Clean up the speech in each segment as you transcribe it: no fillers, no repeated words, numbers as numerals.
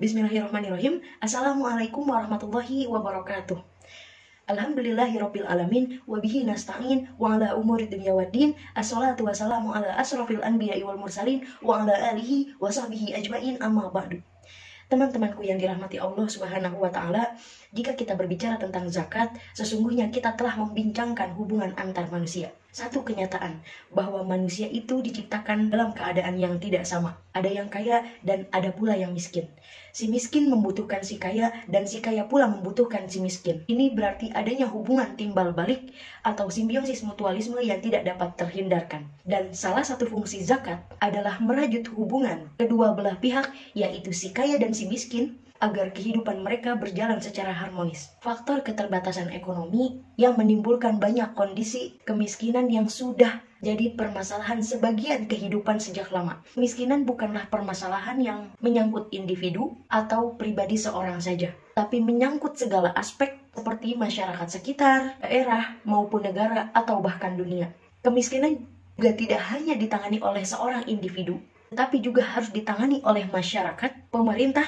Bismillahirrahmanirrahim. Assalamualaikum warahmatullahi wabarakatuh. Alhamdulillahirabbil alamin wa bihi nasta'in wa ala umuri dunya waddin. Assalatu wassalamu ala asrofil anbiya'i wal mursalin wa ala alihi wa sahbihi ajmain, amma ba'du. Teman-temanku yang dirahmati Allah Subhanahu wa taala, jika kita berbicara tentang zakat, sesungguhnya kita telah membincangkan hubungan antar manusia. Satu kenyataan bahwa manusia itu diciptakan dalam keadaan yang tidak sama. Ada yang kaya dan ada pula yang miskin. Si miskin membutuhkan si kaya dan si kaya pula membutuhkan si miskin. Ini berarti adanya hubungan timbal balik atau simbiosis mutualisme yang tidak dapat terhindarkan. Dan salah satu fungsi zakat adalah merajut hubungan kedua belah pihak, yaitu si kaya dan si miskin, agar kehidupan mereka berjalan secara harmonis. Faktor keterbatasan ekonomi yang menimbulkan banyak kondisi kemiskinan yang sudah jadi permasalahan sebagian kehidupan sejak lama. Kemiskinan bukanlah permasalahan yang menyangkut individu atau pribadi seorang saja, tapi menyangkut segala aspek seperti masyarakat sekitar, daerah, maupun negara atau bahkan dunia. Kemiskinan juga tidak hanya ditangani oleh seorang individu, tetapi juga harus ditangani oleh masyarakat, pemerintah,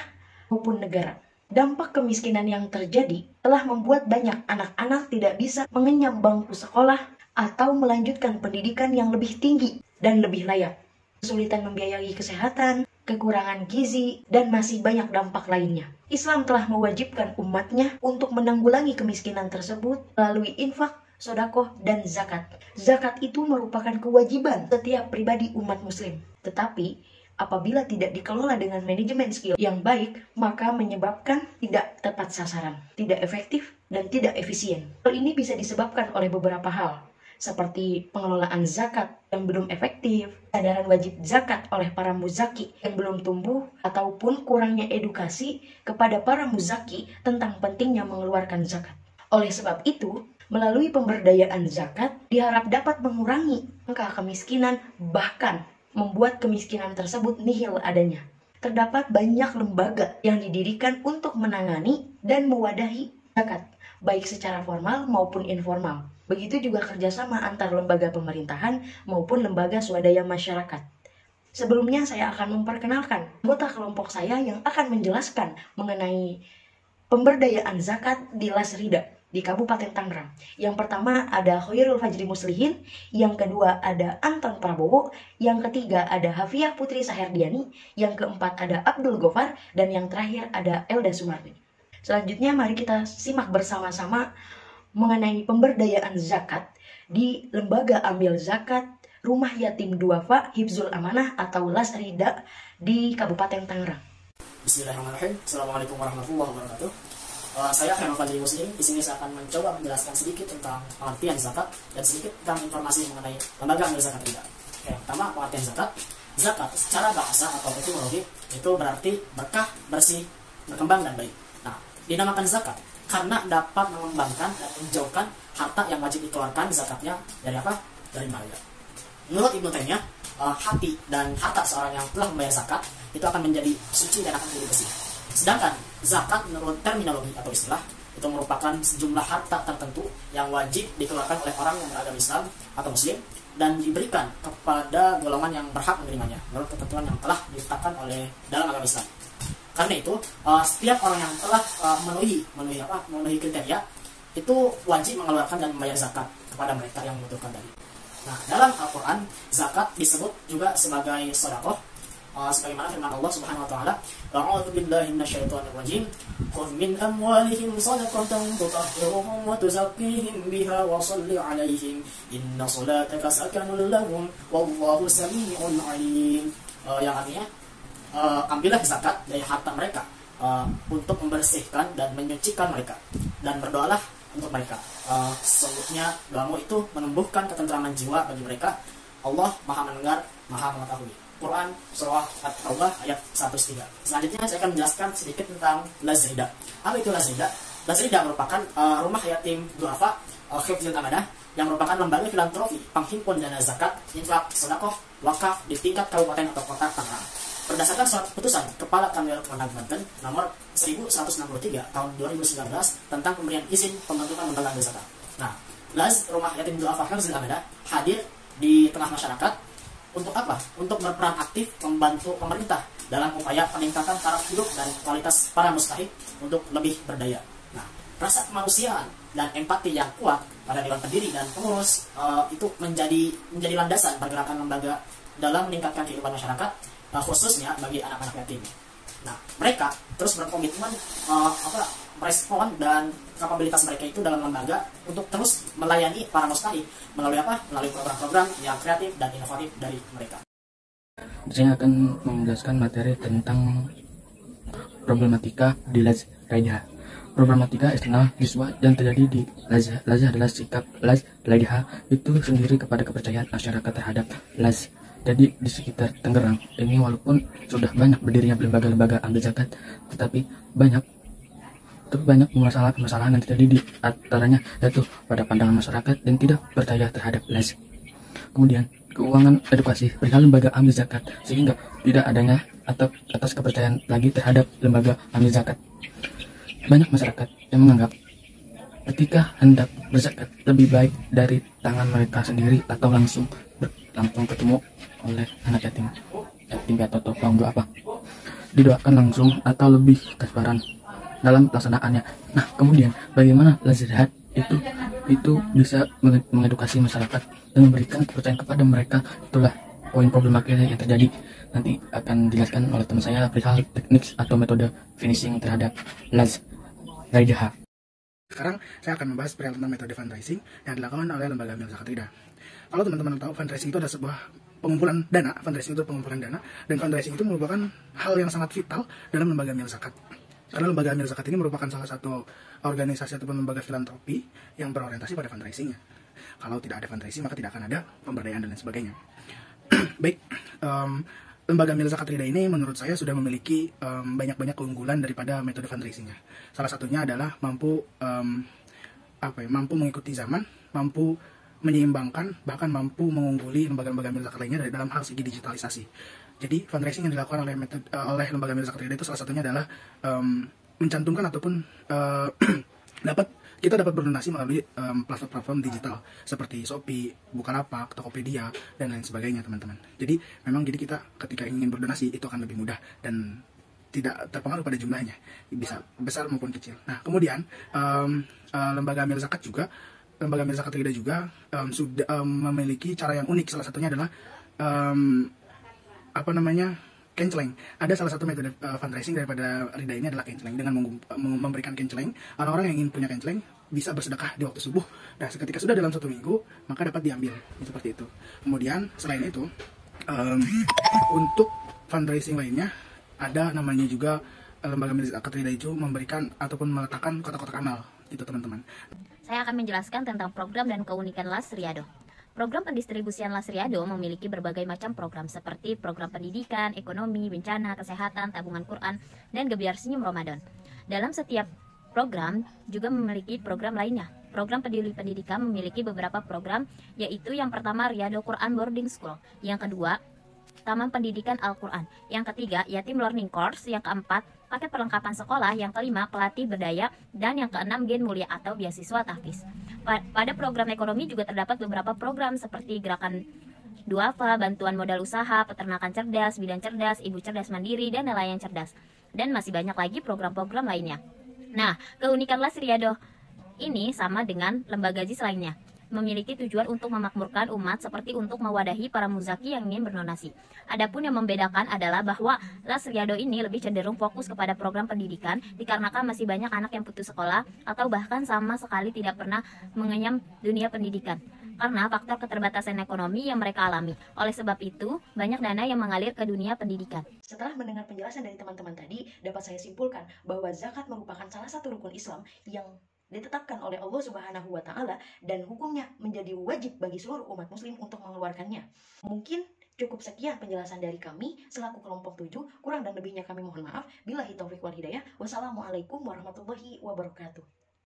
maupun negara. Dampak kemiskinan yang terjadi telah membuat banyak anak-anak tidak bisa mengenyam bangku sekolah atau melanjutkan pendidikan yang lebih tinggi dan lebih layak. Kesulitan membiayai kesehatan, kekurangan gizi, dan masih banyak dampak lainnya. Islam telah mewajibkan umatnya untuk menanggulangi kemiskinan tersebut melalui infak, sedekah, dan zakat. Zakat itu merupakan kewajiban setiap pribadi umat muslim. Tetapi apabila tidak dikelola dengan manajemen skill yang baik, maka menyebabkan tidak tepat sasaran, tidak efektif, dan tidak efisien. Hal ini bisa disebabkan oleh beberapa hal, seperti pengelolaan zakat yang belum efektif, kesadaran wajib zakat oleh para muzaki yang belum tumbuh, ataupun kurangnya edukasi kepada para muzaki tentang pentingnya mengeluarkan zakat. Oleh sebab itu, melalui pemberdayaan zakat diharap dapat mengurangi angka kemiskinan, bahkan membuat kemiskinan tersebut nihil adanya. Terdapat banyak lembaga yang didirikan untuk menangani dan mewadahi zakat, baik secara formal maupun informal. Begitu juga kerjasama antar lembaga pemerintahan maupun lembaga swadaya masyarakat. Sebelumnya saya akan memperkenalkan anggota kelompok saya yang akan menjelaskan mengenai pemberdayaan zakat di Lasrida di Kabupaten Tangerang. Yang pertama ada Khairul Fajri Muslihin, yang kedua ada Anton Prabowo, yang ketiga ada Hafiyah Putri Saherdiani, yang keempat ada Abdul Gofar, dan yang terakhir ada Elda Sumardi. Selanjutnya mari kita simak bersama-sama mengenai pemberdayaan zakat di Lembaga Amil Zakat Rumah Yatim Duafa Hifzul Amanah atau Lasrida di Kabupaten Tangerang. Bismillahirrahmanirrahim. Assalamualaikum warahmatullahi wabarakatuh. Saya Khairul Fajri Muslim. Di sini saya akan mencoba menjelaskan sedikit tentang pengertian zakat dan sedikit tentang informasi mengenai lembaga amil zakat Rida. Yang pertama, pengertian zakat. Zakat secara bahasa atau etimologi itu berarti berkah, bersih, berkembang, dan baik. Nah, dinamakan zakat karena dapat mengembangkan dan menjauhkan harta yang wajib dikeluarkan zakatnya dari apa? Dari marga. Menurut Ibnu Taimiyah, hati dan harta seorang yang telah membayar zakat itu akan menjadi suci dan akan menjadi bersih. Sedangkan zakat menurut terminologi atau istilah itu merupakan sejumlah harta tertentu yang wajib dikeluarkan oleh orang yang beragama Islam atau Muslim dan diberikan kepada golongan yang berhak menerimanya menurut ketentuan yang telah ditetapkan oleh dalam agama Islam. Karena itu setiap orang yang telah memenuhi kriteria itu wajib mengeluarkan dan membayar zakat kepada mereka yang membutuhkan tadi. Nah, dalam Al-Quran zakat disebut juga sebagai sedekah. Sebagaimana firman Allah Subhanahu wa taala, "A'udzu billahi minasyaitonir rajim. Khudh min amwalihim shadaqatan tutahhiruhum wa tuzakkihim biha wa shalli 'alaihim. Inna shalataka sakanun lahum wallahu samii'un 'aliim." Yang artinya, ambillah zakat dari harta mereka untuk membersihkan dan menyucikan mereka, dan berdoalah untuk mereka. Sesungguhnya doamu itu menumbuhkan ketentraman jiwa bagi mereka. Allah Maha mendengar, Maha mengetahui. Quran Surah At-Taubah ayat 103. Selanjutnya saya akan menjelaskan sedikit tentang Lasrida. Apa itu Lasrida? Lasrida merupakan rumah yatim duafa Hifzul Amanah yang merupakan lembaga filantropi penghimpun dana zakat, infak, sedekah, wakaf di tingkat kabupaten atau kota Tangerang. Berdasarkan surat keputusan Kepala Kanwil Kemenag Banten nomor 1163 tahun 2019 tentang pemberian izin pembentukan lembaga amil zakat. Nah, Rumah Yatim Duafa Hifzul Amanah hadir di tengah masyarakat. Untuk apa? Untuk berperan aktif membantu pemerintah dalam upaya peningkatan taraf hidup dan kualitas para mustahik untuk lebih berdaya. Nah, rasa kemanusiaan dan empati yang kuat pada dewan pendiri dan pengurus itu menjadi landasan pergerakan lembaga dalam meningkatkan kehidupan masyarakat, khususnya bagi anak-anak yatim. Nah, mereka terus berkomitmen merespon dan kapabilitas mereka itu dalam lembaga untuk terus melayani para mustahik melalui Melalui program-program yang kreatif dan inovatif dari mereka. Saya akan menjelaskan materi tentang problematika di Laj Raidiha. Problematika eksternal siswa yang terjadi di Laj adalah sikap Laj Raidiha itu sendiri kepada kepercayaan masyarakat terhadap Laj. Jadi di sekitar Tangerang ini walaupun sudah banyak berdirinya lembaga-lembaga ambil zakat, tetapi banyak permasalahan yang terjadi di antaranya yaitu pada pandangan masyarakat dan tidak percaya terhadap Laj. Kemudian keuangan edukasi perihal lembaga ambil zakat sehingga tidak adanya atau atas kepercayaan lagi terhadap lembaga ambil zakat. Banyak masyarakat yang menganggap ketika hendak berzakat lebih baik dari tangan mereka sendiri atau langsung ketemu oleh anak yatim atau tonggo apa, didoakan langsung atau lebih transparan dalam pelaksanaannya. Nah, kemudian bagaimana Lazihat itu bisa mengedukasi masyarakat dan memberikan kepercayaan kepada mereka. Itulah poin problematika yang terjadi. Nanti akan dijelaskan oleh teman saya perihal teknik atau metode finishing terhadap Laj Raidiha. Sekarang saya akan membahas perihal tentang metode fundraising yang dilakukan oleh lembaga amil zakat Rida. Kalau teman-teman tahu, fundraising itu adalah sebuah pengumpulan dana. Fundraising itu pengumpulan dana, dan fundraising itu merupakan hal yang sangat vital dalam lembaga amil zakat. Karena lembaga amil zakat ini merupakan salah satu organisasi ataupun lembaga filantropi yang berorientasi pada fundraisingnya. Kalau tidak ada fundraising, maka tidak akan ada pemberdayaan dan lain sebagainya. Baik, lembaga amil zakat Rida ini menurut saya sudah memiliki banyak-banyak keunggulan daripada metode fundraisingnya. Salah satunya adalah mampu mengikuti zaman, mampu menyeimbangkan, bahkan mampu mengungguli lembaga-lembaga amil zakat lainnya dari dalam hal segi digitalisasi. Jadi fundraising yang dilakukan oleh lembaga amil zakat Rida itu salah satunya adalah mencantumkan ataupun kita dapat berdonasi melalui platform digital seperti Shopee, Bukalapak, Tokopedia, dan lain sebagainya, teman-teman. Jadi kita ketika ingin berdonasi itu akan lebih mudah dan tidak terpengaruh pada jumlahnya, bisa besar maupun kecil. Nah, kemudian lembaga amil zakat Rida juga sudah memiliki cara yang unik. Salah satunya adalah kenceleng. Ada salah satu metode fundraising daripada Rida ini adalah kenceleng. Dengan memberikan kenceleng, orang-orang yang ingin punya kenceleng bisa bersedekah di waktu subuh. Nah, ketika sudah dalam 1 minggu, maka dapat diambil. Seperti itu. Kemudian selain itu, untuk fundraising lainnya, ada namanya juga lembaga amil zakat Rida itu memberikan ataupun meletakkan kotak-kotak amal. Itu, teman-teman. Saya akan menjelaskan tentang program dan keunikan Las Riyado. Program pendistribusian Las Riyado memiliki berbagai macam program seperti program pendidikan, ekonomi, bencana, kesehatan, tabungan Quran, dan Gebiar Senyum Ramadan. Dalam setiap program juga memiliki program lainnya. Program peduli pendidikan memiliki beberapa program, yaitu yang pertama Riyado Quran Boarding School, yang kedua Taman Pendidikan Al-Quran, yang ketiga Yatim Learning Course, yang keempat paket perlengkapan sekolah, yang kelima pelatih berdaya, dan yang keenam gen mulia atau beasiswa tahfiz. Pada program ekonomi juga terdapat beberapa program seperti gerakan duafa, bantuan modal usaha, peternakan cerdas, bidan cerdas, ibu cerdas mandiri, dan nelayan cerdas. Dan masih banyak lagi program-program lainnya. Nah, keunikan Las Riyado ini sama dengan lembaga JIS lainnya, memiliki tujuan untuk memakmurkan umat seperti untuk mewadahi para muzaki yang ingin berdonasi. Adapun yang membedakan adalah bahwa Las Riyado ini lebih cenderung fokus kepada program pendidikan dikarenakan masih banyak anak yang putus sekolah atau bahkan sama sekali tidak pernah mengenyam dunia pendidikan karena faktor keterbatasan ekonomi yang mereka alami. Oleh sebab itu, banyak dana yang mengalir ke dunia pendidikan. Setelah mendengar penjelasan dari teman-teman tadi, dapat saya simpulkan bahwa zakat merupakan salah satu rukun Islam yang ditetapkan oleh Allah Subhanahu wa Ta'ala dan hukumnya menjadi wajib bagi seluruh umat muslim untuk mengeluarkannya. Mungkin cukup sekian penjelasan dari kami selaku kelompok 7, kurang dan lebihnya kami mohon maaf. Billahi taufiq wal hidayah. Wassalamualaikum warahmatullahi wabarakatuh.